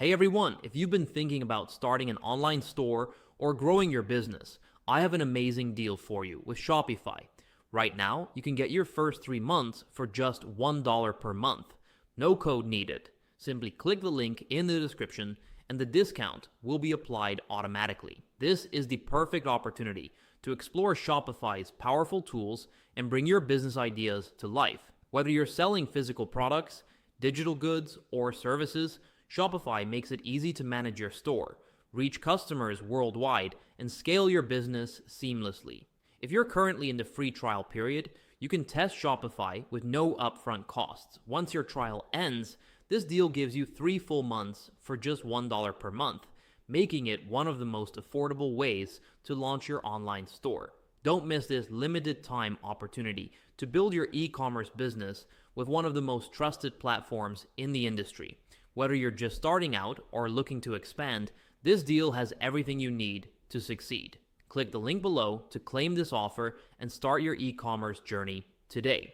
Hey everyone, if you've been thinking about starting an online store or growing your business, I have an amazing deal for you with Shopify. Right now, you can get your first 3 months for just $1 per month. No code needed. Simply click the link in the description and the discount will be applied automatically. This is the perfect opportunity to explore Shopify's powerful tools and bring your business ideas to life. Whether you're selling physical products, digital goods, or services, Shopify makes it easy to manage your store, reach customers worldwide, and scale your business seamlessly. If you're currently in the free trial period, you can test Shopify with no upfront costs. Once your trial ends, this deal gives you 3 full months for just $1 per month, making it one of the most affordable ways to launch your online store. Don't miss this limited time opportunity to build your e-commerce business with one of the most trusted platforms in the industry. Whether you're just starting out or looking to expand, this deal has everything you need to succeed. Click the link below to claim this offer and start your e-commerce journey today.